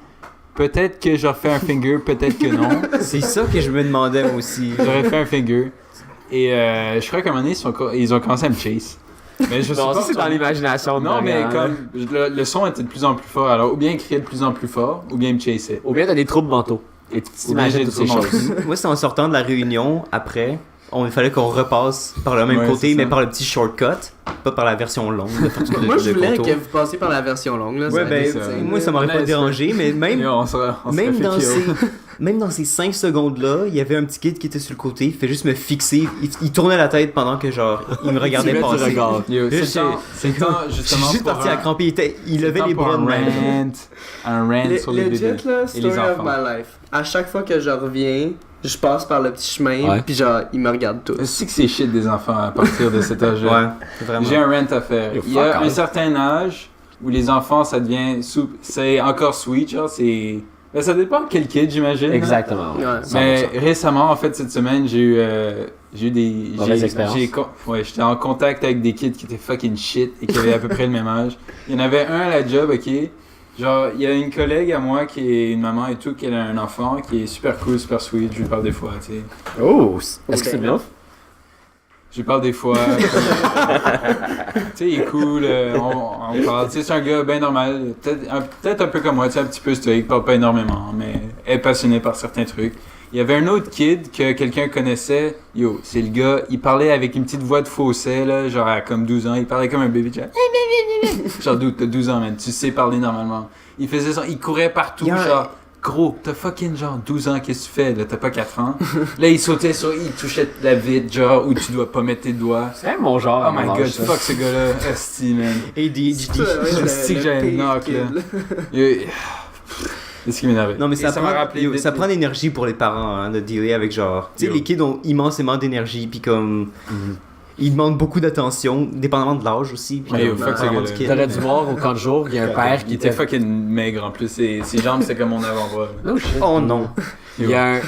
Peut-être que je refais un finger, peut-être que non. C'est ça que je me demandais moi aussi. J'aurais fait un finger. Et je crois qu'à un moment donné, ils ont commencé à me chase. Mais je sais Non, pas ça c'est dans l'imagination de Non, mais Dorian, comme là. le son était de plus en plus fort, alors ou bien il criait de plus en plus fort, ou bien il me chassait. Ou bien t'as des troubles mentaux. Et tu Ou bien j'ai t'imagines des toutes ces troubles choses. Moi, c'est en sortant de la réunion, après, il fallait qu'on repasse par le même Ouais, côté, c'est mais ça. par le petit shortcut, pas par la version longue. de- Moi, je de voulais contour. que vous passiez par la version longue. Là, Ouais, ça ben, aurait été- moi, ça m'aurait pas Nice, dérangé, mais Et même, on se même, fait dans kill. même dans ces 5 secondes-là, il y avait un petit kid qui était sur le côté, il fait juste me fixer, il tournait la tête pendant que, genre, il me regardait Tu mets du passer. regard. Yo, Là, c'est le temps, Je suis justement, juste pour parti à cramper, il levait c'est les le temps bras pour de un même. rant sur les Legit, bébés là, et les story of enfants. my life. À chaque fois que je reviens, je passe par le petit chemin, Ouais. puis genre, ils me regardent tous. C'est que c'est shit des enfants à partir de cet âge-là. Ouais, vraiment. J'ai un rant à faire. Yo, Il y a fuck un off. certain âge où les enfants, ça devient... C'est encore sweet, genre, c'est... Ben, ça dépend quel kid, j'imagine. Exactement. Ouais. Mais récemment, en fait, cette semaine, j'ai eu des... Mauvaise expérience. Ouais, j'étais en contact avec des kids qui étaient fucking shit et qui avaient à peu près le même âge. Il y en avait un à la job, ok? Genre, il y a une collègue à moi qui est une maman et tout, qui a un enfant, qui est super cool, super sweet, je lui parle des fois, tu sais. Oh! Est-ce que c'est bien? Je lui parle des fois. Tu sais, il est cool, on parle. Tu sais, c'est un gars bien normal. Peut-être un peu comme moi, tu sais, un petit peu stoïque, parle pas énormément, mais est passionné par certains trucs. Il y avait un autre kid que quelqu'un connaissait. Yo, c'est le gars, il parlait avec une petite voix de fausset, là, genre à comme 12 ans. Il parlait comme un bébé, genre, dude, t'as 12 ans, man, tu sais parler normalement. Il faisait ça, il courait partout, Yeah. genre. Gros, t'as fucking genre 12 ans, qu'est-ce que tu fais là? T'as pas 4 ans? Là, il sautait sur, il touchait la vitre, genre, où tu dois pas mettre tes doigts. C'est mon genre. Oh à my mon god, âge, ça. fuck ce gars-là. Esti, man. ADHD. Je sais que j'ai un knock, là. C'est ce qui m'énerve. Non, mais ça m'a prend, rappelé. ça prend d'énergie pour les parents hein, de dealer avec genre. Tu sais, Yo. les kids ont immensément d'énergie, puis comme. Ils demandent beaucoup d'attention, dépendamment de l'âge aussi. Puis Ouais, comme, yo, fuck ce dépendamment gars-là. du kid. T'aurais dû voir au camp de jour, il y a un père Il qui était était. fucking maigre en plus. Ses jambes, c'est comme mon avant-bras. là. Oh non. Il y a un.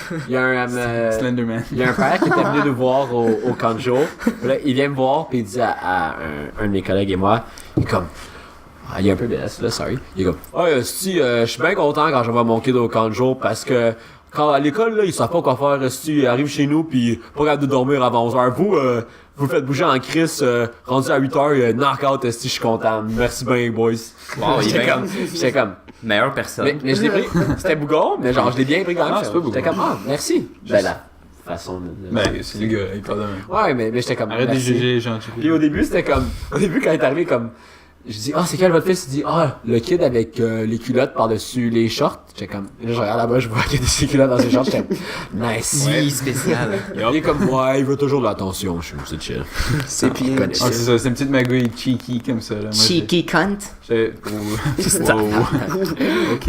Slenderman. Il y a un père qui était venu nous voir au camp de jour. Puis là, il vient me voir, puis il dit à un de mes collègues et moi, il est comme. Ah, il est un peu BS, là, sorry. Il est comme. Ah, si, je suis bien content quand je vois mon kid au camp de jour parce que. Quand à l'école, là, ils savent pas quoi faire. Si ils arrivent chez nous, puis pas capable de dormir avant 11h. Vous faites bouger en crise, rendu à 8h, knock-out, si je suis content. Merci bien, boys. Wow, il est J'étais bien. comme. J'étais comme. Meilleure personne. Mais je l'ai pris. C'était bougon, mais genre, je l'ai bien pris quand même. Ah, c'est pas bougon. J'étais comme, ah, merci. Ben, la façon de. Ben, c'est le gars, il parle de même. Ouais, mais j'étais comme. Arrête de merci. juger les gens. Puis au début, c'était comme. Au début, quand il est arrivé, comme. Je dis, ah, c'est quel votre fils? Il dit, ah, le kid avec les culottes par-dessus les shorts. J'étais comme. Là, je regarde là-bas, je vois qu'il y a des culottes dans ses shorts. J'étais nice. Oui, spécial. Il est comme, ouais, il veut toujours de l'attention. Je suis c'est chill. C'est bien. Ah, c'est ça, c'est une petite magouille cheeky comme ça. Là. Moi, Cheeky cunt. Ok.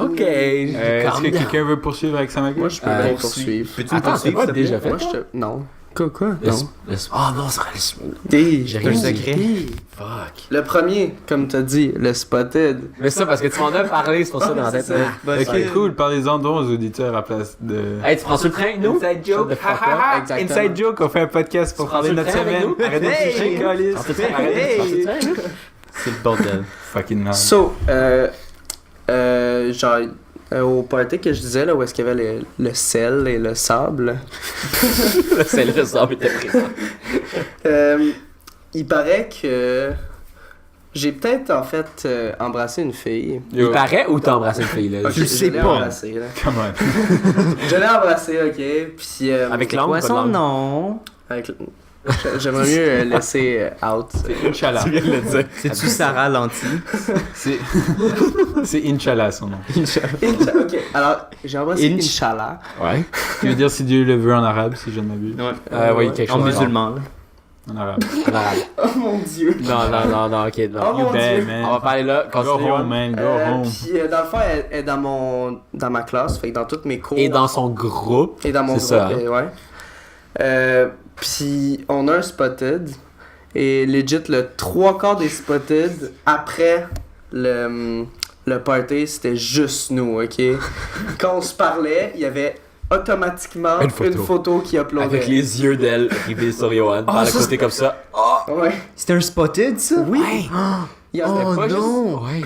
Ok. Est-ce que quelqu'un veut poursuivre avec sa magouille? Moi, je peux pas poursuivre. Peux-tu me Attends, c'est poursuivre, pas s'il te plaît? déjà fait? Moi, je te... Non. Quoi? Laisse- laisse- Ah non, c'est vrai. J'ai rien dit. Fuck. Le premier, comme t'as dit, le spotted. Mais ça, parce que tu m'en as parlé, c'est pour ça dans la tête. Ok, cool, parlez-en donc aux auditeurs à place de. Hey, tu prends sur le train, nous? Inside joke, Shut the fuck up. Exactement. Inside joke, on fait un podcast pour Tu parler de prends notre sur le train semaine. avec nous? Arrêtez de Hey! tricher, câlisse. Prends sur le train, arrête, prends sur le train, nous. C'est le bordel. Fucking merde. So, genre, au party que je disais, là, où est-ce qu'il y avait le sel et le sable, C'est le sable était présent. il paraît que j'ai peut-être, en fait, embrassé une fille. Il paraît ou t'as embrassé une fille, là? Ok, Je sais je l'ai pas. embrassée, là. Come on. Je l'ai embrassée, ok, puis... Avec langue, Quoi pas de son langue. nom? avec j'aimerais mieux laisser out. Inch'Allah. Tu viens de le dire. C'est-tu Sarah Lanty? C'est c'est Inch'Allah son nom. Ok, alors, j'ai embrassé Inch. Inch'Allah. Ouais. Tu veux dire si Dieu le veut en arabe, si je ne m'abuse. Ouais. Oui, quelque En chose. musulman, là. En arabe. En arabe. Oh mon dieu. Non, ok, non. Oh mon bad, dieu. man. On va parler là, Go continue. home, man, go home. Puis dans le fond, elle est dans ma classe, fait que dans toutes mes cours. Et dans son groupe. Et dans mon C'est groupe, ça, hein. ouais. Puis on a un spotted. Et legit, le 3/4 des spotted, après le party, c'était juste nous, ok? Quand on se parlait, il y avait automatiquement Une une photo. photo qui uploadait. Avec les yeux d'elle rivés sur Johan. Par le ça, côté comme ça. Ouais. C'était un spotted, ça? Oui. Il y en Oh avait pas non! Ouais.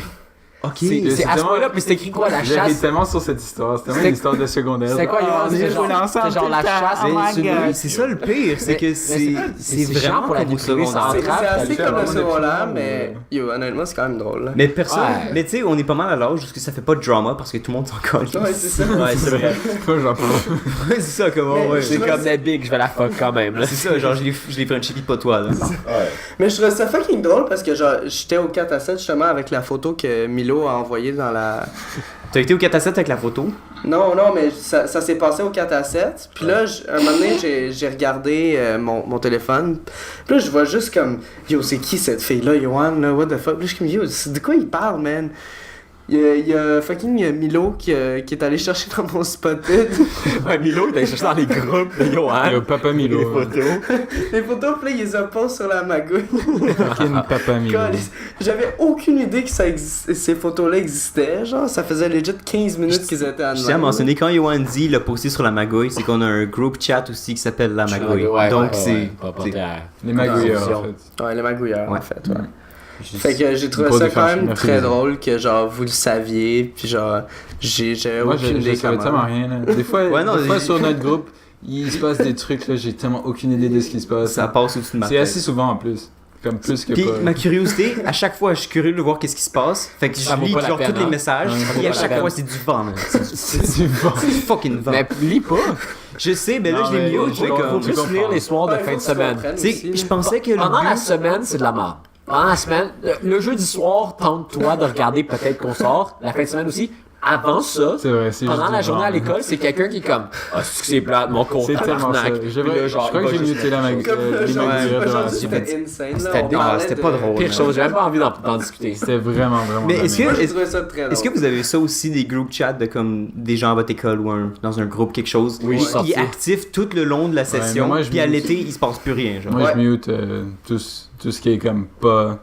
Ok. C'est à ce tellement- point-là, puis c'était écrit quoi, la J'ai ri chasse? tellement sur cette histoire. C'était C'était- vraiment une histoire de secondaire. C'était quoi, Johan? on est C'était joués genre, ensemble c'était genre tout la le temps. chasse. Oh my Mais God. c'est ça le pire, c'est que c'est c'est vraiment chiant pour la comme au vie privée, secondaire. ça C'est entrave, assez ça comme le fait secondaire, vraiment mais des yo, honnêtement, c'est quand même drôle. Là. Mais personne. Ouais. Mais tu sais, on est pas mal à l'âge parce que ça fait pas de drama parce que tout le monde s'en colle. Ouais, c'est ça. Ouais, c'est vrai. Moi, j'en peux. Ouais, c'est ça, comment, Mais ouais. je C'est trouvais comme ça- des big, je vais la fuck quand même. Là. C'est ça, genre, je l'ai Frenché pas toi, là. Mais je trouvais ça fucking drôle parce que genre, j'étais au 4 à 7 justement avec la photo que Milo a envoyée dans la. T'as été au 4 à 7 avec la photo? Non, mais ça s'est passé au 4 à 7. Puis là, un moment donné, j'ai regardé mon téléphone. Puis là, je vois juste comme, yo, c'est qui cette fille-là, Johan, là, what the fuck? Puis là, je suis comme, yo, de quoi il parle, man? Il y a fucking Milo qui est allé chercher dans mon spotted Ouais, Milo, il allé chercher dans les groupes de Johan. Yo, Papa Milo. Les photos. les photos, puis là, il les a posées sur la magouille. Fucking Papa Milo. Calisse. J'avais aucune idée que ces photos-là existaient. Genre, ça faisait legit 15 minutes qu'ils étaient en Je tiens à mentionner, quand Yohan dit l'a posté sur la magouille, c'est qu'on a un groupe chat aussi qui s'appelle La Magouille. Donc c'est. Les magouilleurs, en Attention. fait. Ouais, les magouilleurs, Ouais. en fait, ouais. Fait que j'ai trouvé Pour ça défense, quand même merci, très Lisa. drôle que genre vous le saviez, puis genre j'avais Moi, aucune je idée savais comment. tellement rien. Là. Des fois, Ouais, non, des fois j'ai- sur notre groupe, il se passe des trucs, là, j'ai tellement aucune idée de ce qui se passe. Ça passe au-dessus de ma C'est tête. assez souvent en plus. Comme plus que Puis pas. ma curiosité, à chaque fois, je suis curieux de voir qu'est-ce qui se passe. Fait que Ça je vaut lis pas la genre peine, tous les hein. messages. Ouais, ça vaut Et à pas la chaque peine. fois, c'est du vent, man. C'est du vent. C'est du fucking vent. Mais lis pas. Je sais, mais là, Non, je l'ai mais mis au faut truc. qu'on- Faut tu plus comprends. lire les soirs de Ouais, fin faut de que tu semaine. comprennes Tu sais, aussi, je là. pensais que le Pendant la but- semaine, c'est de la merde. Pendant la semaine, le jeudi soir, tente-toi de regarder peut-être qu'on sort. La fin de semaine aussi. Avant ça, C'est vrai, c'est pendant juste la du journée à vent. l'école, c'est quelqu'un qui est comme Ah, c'est que c'est plate, mon cours. C'est tellement ça. tabarnak. Je Puis là, genre, crois il que va j'ai juste muté la faire mag- quelque chose. les Genre, magouilleurs devant. aujourd'hui, c'était insane, là. C'était On dégueulasse, parlait c'était de- pas drôle. Pire chose, j'ai même pas envie d'en discuter. C'était vraiment, vraiment. Mais de la est-ce que- merde. Moi, j'ai trouvé ça très drôle. Est-ce que vous avez ça aussi, des group chats de comme des gens à votre école ou dans un groupe, quelque chose? Oui, je suis sorti. Ils actifs tout le long de la session, mais moi, je puis à mute. l'été, il se passe plus rien. Genre. Moi, Ouais. je mute tout ce qui est comme pas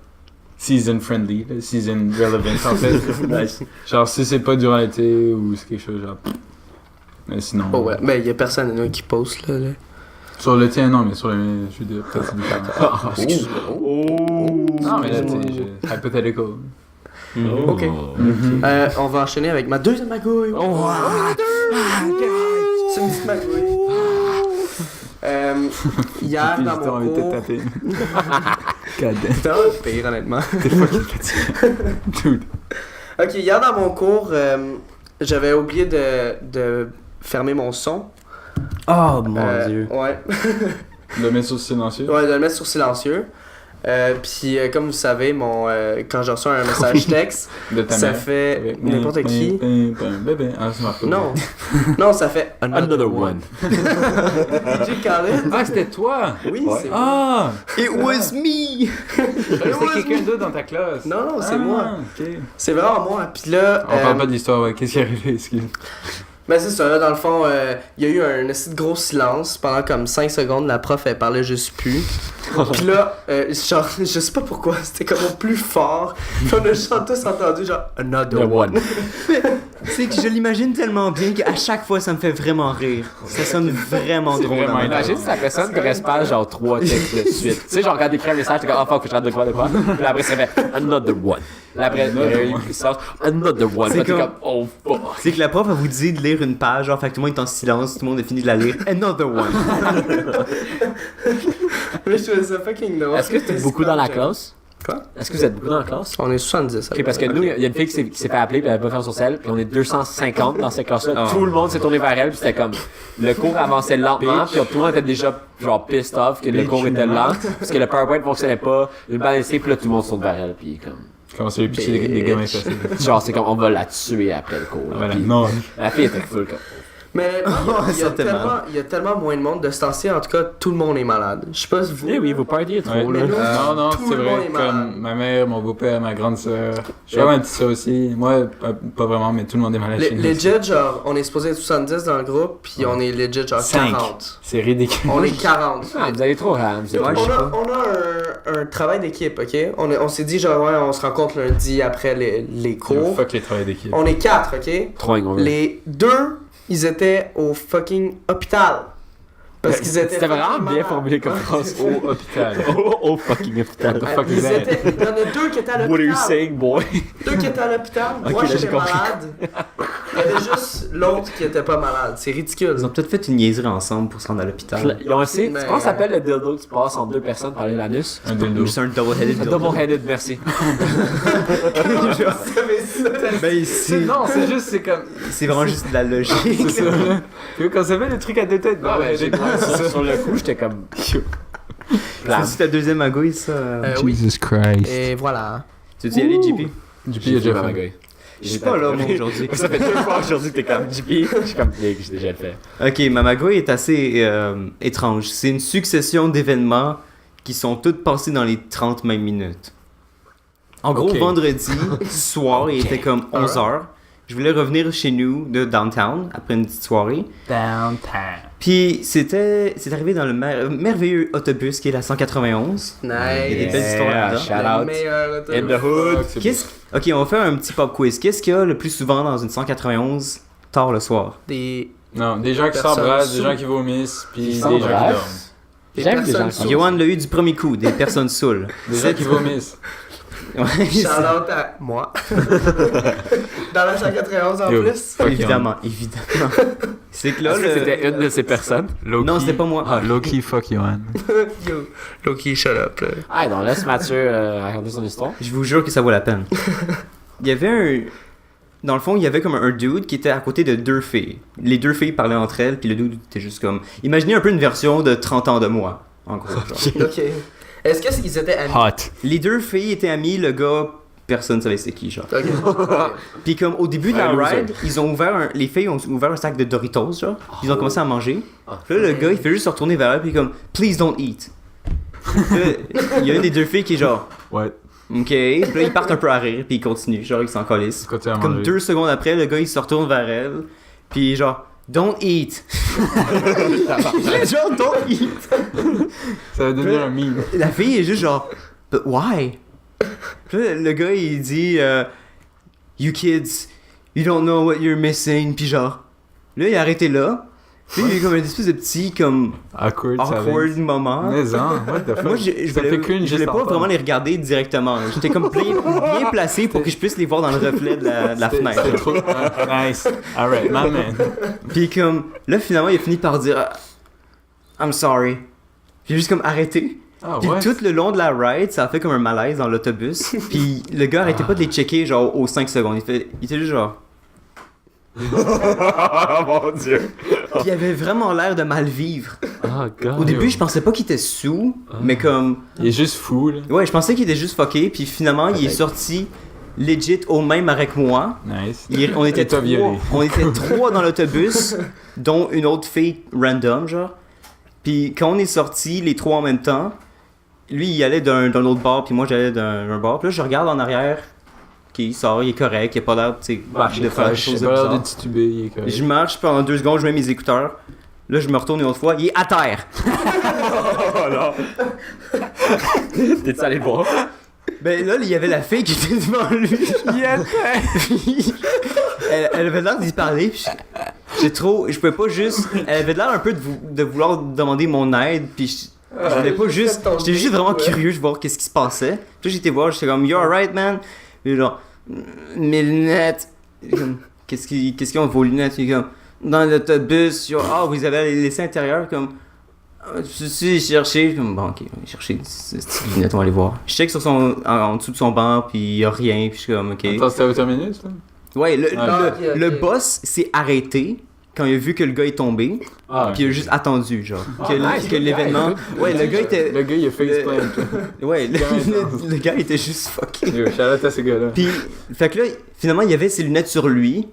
season friendly, là, season relevant en fait. Genre, si c'est pas durant l'été ou c'est quelque chose, genre. Mais sinon. Oh ouais, ben y a personne là, qui poste là. Sur le tien, non, mais sur les miens, je suis peut-être c'est différent. Non, mais là, tu sais, hypothetical. Mhm. Ok. On va enchaîner avec ma deuxième magouille. C'est une petite magouille. Hier dans Putain, on mon était cours. tapé. God damn. C'était vraiment le pire honnêtement. T'es fucking fatigué. Dude. Ok, hier dans mon cours, j'avais oublié de fermer mon son. Oh mon dieu. Ouais. Le mettre sur silencieux. Ouais, de le mettre sur silencieux. Puis comme vous savez, quand je reçois un message texte, De ta ça mère. fait Avec n'importe qui. Bébé. Ah, c'est Marco. Non. Non, ça fait Another one. DJ Khaled. Ah, c'était toi! Oui, c'est moi. Ah! It was me! C'était quelqu'un d'autre dans ta classe. Non, non, c'est Ah, moi. Ok. C'est vraiment moi. Puis là, On parle pas de l'histoire, ouais. Qu'est-ce qui est arrivé? Excuse. ben c'est ça, là, dans le fond, il y a eu un assez de gros silence pendant comme 5 secondes. La prof, elle parlait juste plus. Puis là, genre, je sais pas pourquoi, c'était comme au plus fort. Puis on a genre tous entendu genre another The one. one. C'est que je l'imagine tellement bien qu'à chaque fois, ça me fait vraiment rire. Ça sonne vraiment drôle. vraiment dans ma tête. Imagine si la personne te reste pas genre 3 textes de suite. Tu sais, genre quand t'écris un message, t'es comme ah fuck, je rate de quoi. Puis là, après, ça fait another one. Là, après, il sort another one. C'est Là, t'es comme- comme oh fuck. C'est que la prof, elle vous dit de lire une page, genre, fait que tout le monde est en silence, tout le monde a fini de la lire. Another one. Mais je trouvais ça fucking drôle. Est-ce que t'es beaucoup dans la classe? Quoi? Est-ce que vous êtes beaucoup dans la classe? On est 70. Ok, parce que nous, il y a une fille qui s'est fait appeler, puis elle avait pas fait son sel, puis on est 250 dans cette classe-là. Tout le monde s'est tourné vers elle, puis c'était comme. Le cours avançait lentement, puis tout le monde était déjà genre pissed off que le cours était lent, parce que le PowerPoint fonctionnait pas, une balle essai, puis là tout le monde se tourne vers elle, puis comme. Comment ça lui pitcher des gamins faciles? Genre, c'est comme on va la tuer après le cours. là. Voilà. Puis Non. la fille était full comme. Mais Certainement. il y a tellement moins de monde de ce temps-ci, en tout cas, tout le monde est malade. Je sais pas si vous. Eh oui, vous partiez trop, Ouais. là. Mais nous, Non, tout c'est le monde vrai. est malade. Comme ma mère, mon beau-père, ma grande sœur. J'ai vraiment un petit ça aussi. Moi, pas vraiment, mais tout le monde est malade chez nous. Legit, genre, on est supposé être 70 dans le groupe, puis on est legit, genre, 5. 40. C'est ridicule. On est 40. Ah, vous allez trop ham. vous êtes Ouais, trop- je sais pas. On a un travail d'équipe, ok? On s'est dit, genre, ouais, on se rencontre lundi après les cours. Fuck les travails d'équipe. On est 4, ok? Trop hangover. Les 2, ils étaient au fucking hôpital. Parce qu'ils étaient. C'était vraiment fucking bien malades. formulé comme phrase. Au hôpital. Oh fucking hôpital. The fuck is Ils that? étaient- Il y en a 2 qui étaient à What are you l'hôpital. saying, boy? 2 qui étaient à l'hôpital. Ok, Moi, là, j'ai j'étais compris. malade. Il y avait juste l'autre qui était pas malade. C'est ridicule. Ils ont peut-être fait une niaiserie ensemble pour se rendre à l'hôpital. Ils ont essayé. Mais- Comment s'appelle le dildo que tu passes en deux personnes par l'anus? Un dildo. Juste un double-headed Un dildo. double-headed, merci. Ben ici, Non, c'est juste, c'est comme. c'est vraiment juste de la logique. C'est ça, là. Tu vois, quand ça fait le truc à deux têtes, Ah, ben, j'ai sur le coup, j'étais comme. C'est ta deuxième magouille, ça. Oui. Jesus Christ. Et voilà. Tu veux y aller, JP? JP a déjà fait. Magouille. Je suis pas là, moi, aujourd'hui. Ça fait 2 fois aujourd'hui que t'es comme JP. Je suis comme Nick, j'ai déjà le fait. Ok, ma magouille est assez étrange. C'est une succession d'événements qui sont toutes passés dans les 30 mêmes minutes. En gros, Ok. vendredi soir, il était comme 11h. Je voulais revenir chez nous de downtown après une petite soirée. Downtown. Puis c'est arrivé dans le merveilleux autobus qui est la 191. Nice. Il y a des belles histoires là-dedans. Shout Le out. meilleur autobus. In the hood. Ok, on va faire un petit pop quiz. Qu'est-ce qu'il y a le plus souvent dans une 191 tard le soir? Des Non, des gens qui Personne s'embrassent, des sous. gens qui vomissent, puis des gens qui s'embrassent? dorment. J'aime les gens personnes qui sous. Johan l'a eu du premier coup, des personnes saoules. Des gens qui vomissent. Ouais, shout-out à moi. Dans la 191 en Yo. plus. Fuck évidemment, évidemment. C'est que là, Est-ce que c'était une de ces personnes? Non, c'était pas moi. Ah, Loki, fuck Johan. Yo, Loki, shut up. Là. Ah, non, laisse Mathieu raconter son histoire. Je vous jure que ça vaut la peine. Il y avait un... Dans le fond, il y avait comme un dude qui était à côté de 2 filles. Les 2 filles parlaient entre elles, puis le dude était juste comme... Imaginez un peu une version de 30 ans de moi, en gros. genre. Ok. Est-ce qu'ils étaient amis? Hot. Les 2 filles étaient amies, le gars, personne savait c'est qui, genre. Ok. Puis comme au début de la Un loser. ride, ils ont ouvert les filles ont ouvert un sac de Doritos, genre. Puis ils ont commencé à manger. Puis là, le gars, il fait juste se retourner vers elle, puis comme, please don't eat. Puis là, il y a une des 2 filles qui est genre, Ouais. ok. Puis là, ils partent un peu à rire, puis ils continuent, genre, ils s'en colissent. Continue à Comme manger. 2 secondes après, le gars, il se retourne vers elle, puis genre, don't eat. Genre, don't eat. Ça va devenir un meme. La fille est juste genre, but why? Puis là, le gars, il dit, you kids, you don't know what you're missing. Puis genre, là, il a arrêté là. Puis il y a eu comme une espèce de petit, comme, Awkward, ça awkward moment. Mais non, what the fuck. Moi, je Ça voulais, fait cringe je voulais juste pas entendre. vraiment les regarder directement. J'étais comme bien placé pour que je puisse les voir dans le reflet de la fenêtre. C'est trop. Nice. Alright, my man. Puis comme, là, finalement, il a fini par dire, I'm sorry. J'ai juste comme arrêté. Ah Puis ouais. tout le long de la ride, ça a fait comme un malaise dans l'autobus. Puis le gars arrêtait pas de les checker genre aux 5 secondes. Il était juste genre. Oh mon dieu. Puis il avait vraiment l'air de mal vivre. Oh god. Au début, je pensais pas qu'il était sous, mais comme. Il est juste fou, là. Ouais, je pensais qu'il était juste fucké. Puis finalement, il est sorti legit au même arrêt que moi. Nice. On était Et t'as trois, violé. on était 3 dans l'autobus, dont une autre fille random, genre. Puis quand on est sortis, les 3 en même temps, lui il allait d'un autre bar, puis moi j'allais d'un bar. Puis là, je regarde en arrière, ok, il sort, il est correct, il a pas l'air, tu sais, de faire des choses J'ai pas l'air de bizarres. tituber, il est correct. Je marche pendant 2 secondes, je mets mes écouteurs. Là, je me retourne une autre fois, il est à terre. Oh non. T'es-tu allé le voir? Ben là, il y avait la fille qui était devant lui. Puis, elle avait l'air d'y parler. Puis je pouvais pas juste. Elle avait l'air un peu de vouloir demander mon aide. Puis je voulais pas juste. J'étais juste vraiment curieux de voir qu'est-ce qui se passait. Puis j'étais voir, j'étais comme, you alright, man? Puis genre, mes lunettes. Comme, qu'est-ce qu'ils ont vos lunettes? Puis comme, dans l'autobus, genre, ah, vous avez laissé à l'intérieur, comme. Je suis cherché, comme bon, ok, on va chercher ces lunettes, on va aller voir. Je check sur en dessous de son banc, puis il y a rien, puis je suis comme, ok. Attends, c'était au terminus, là? Ouais, ok, le ok. boss s'est arrêté quand il a vu que le gars est tombé, Ah, puis il a juste attendu, genre. Ah, que nice, que good l'événement. guy. Ouais, le gars était. Le gars, il a faceplant. Ouais, gars est le gars était juste fucké. Yo, shout out à ce gars-là. Puis, fait que là, finalement, il y avait ses lunettes sur lui.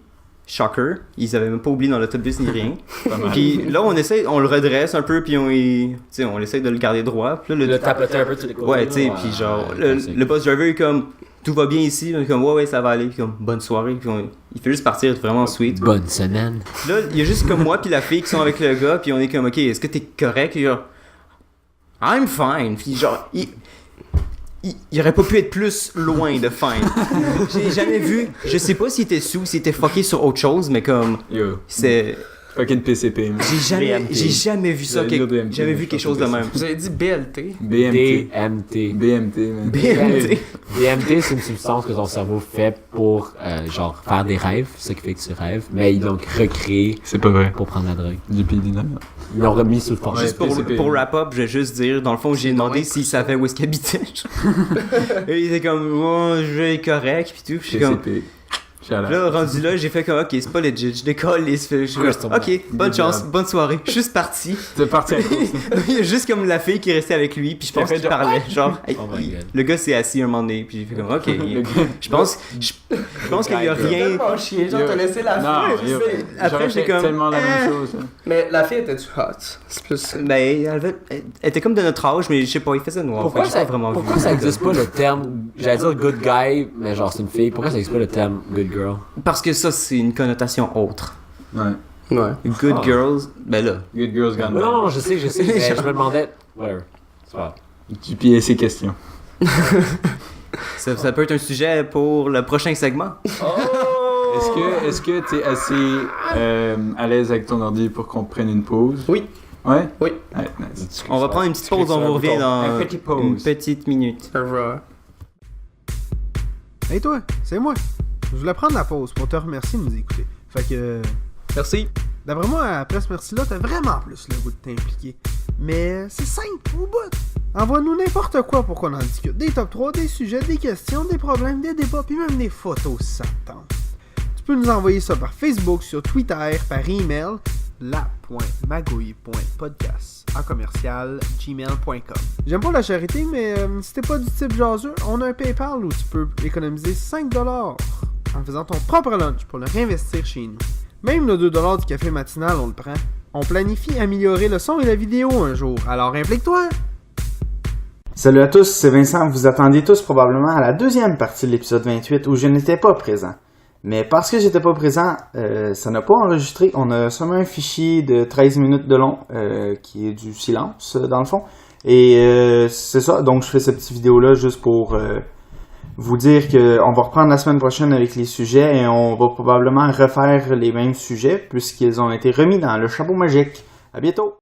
shocker, ils avaient même pas oublié dans l'autobus ni rien. Pas mal. Puis là, on le redresse un peu, puis on essaie de le garder droit. Puis là, Le tapoter un peu tous les côtés. ouais, tu sais, là, puis ouais, genre, ouais, le bus driver est comme, tout va bien ici, puis comme, ouais, ça va aller, puis comme, bonne soirée, puis il fait juste partir, vraiment sweet. Bonne semaine. Là, il y a juste comme moi puis la fille qui sont avec le gars, puis on est comme, ok, est-ce que t'es correct? Et genre, I'm fine. Puis genre, il aurait pas pu être plus loin de fine. J'ai jamais vu, je sais pas s'il était sous, s'il était fucké sur autre chose, mais comme, Yo, c'est... fucking PCP. man. J'ai jamais vu ça, J'allais dire BMT, jamais vu quelque chose de même. Vous avez dit BLT? BMT. DMT. BMT, man. BMT. DMT, c'est une substance que ton cerveau fait pour, genre, faire des rêves, c'est ça qui fait que tu rêves, mais ils l'ont recréé C'est pas vrai. pour prendre la drogue. Du PD9. Ils l'ont remis sous forme. Juste PCP. pour wrap-up, je vais juste dire, dans le fond, j'ai demandé s'il savait où est-ce qu'il habitait. Et il était comme, oh, je vais être correct, pis tout. Puis je suis comme, PCP. Shout-out. là, rendu là, j'ai fait comme, ok, c'est pas legit, je décolle et je suis comme, ok, bonne Good chance, job. bonne soirée. Je suis juste parti. T'es parti à cause. Il y a juste comme la fille qui est restée avec lui, puis je pense fait qu'il genre, parlait. Genre, Oh my God. le gars s'est assis un moment donné, puis j'ai fait comme, ok. Je pense qu'il y a rien. Tellement chier, genre, t'as laissé la Non, fille. yo, Après, j'aurais j'ai fait comme, tellement la même chose. hein. Mais la fille était-tu hot? C'est plus... Ben, elle était comme de notre âge, mais je sais pas, il faisait noir. Pourquoi Fait que j'ai ça, pas vraiment pourquoi vu. ça existe pas le terme, j'allais dire good guy, mais genre c'est une fille, pourquoi ça existe pas le terme good girl? Parce que ça, c'est une connotation autre. Ouais. Ouais. Good girls, ben là. Good girls gone Non, bad. non, je sais, mais je me demandais, whatever, c'est pas grave. Tu pilles ces questions. Ça peut être un sujet pour le prochain segment. Est-ce que t'es assez à l'aise avec ton ordi pour qu'on prenne une pause? Oui. Ouais? Oui. Ouais, nice. On va prendre une petite pause, on vous revient dans Un petit pause. une petite minute. Ça va. Hey toi, c'est moi. Je voulais prendre la pause pour te remercier de nous écouter. Fait que... Merci. D'après moi, après ce merci-là, t'as vraiment plus le goût de t'impliquer. Mais c'est simple, au bout. Envoie-nous n'importe quoi pour qu'on en discute. Des top 3, des sujets, des questions, des problèmes, des débats, puis même des photos si ça te tente. Tu peux nous envoyer ça par Facebook, sur Twitter, par email, la.magouille.podcast@gmail.com. J'aime pas la charité, mais si t'es pas du type jaseux, on a un PayPal où tu peux économiser 5$ en faisant ton propre lunch pour le réinvestir chez nous. Même le 2$ du café matinal, on le prend. On planifie améliorer le son et la vidéo un jour, alors implique-toi! Salut à tous, c'est Vincent. Vous attendiez tous probablement à la deuxième partie de l'épisode 28 où je n'étais pas présent. Mais parce que j'étais pas présent, ça n'a pas enregistré. On a seulement un fichier de 13 minutes de long qui est du silence dans le fond. Et c'est ça, donc je fais cette petite vidéo-là juste pour vous dire qu'on va reprendre la semaine prochaine avec les sujets et on va probablement refaire les mêmes sujets puisqu'ils ont été remis dans le chapeau magique. À bientôt!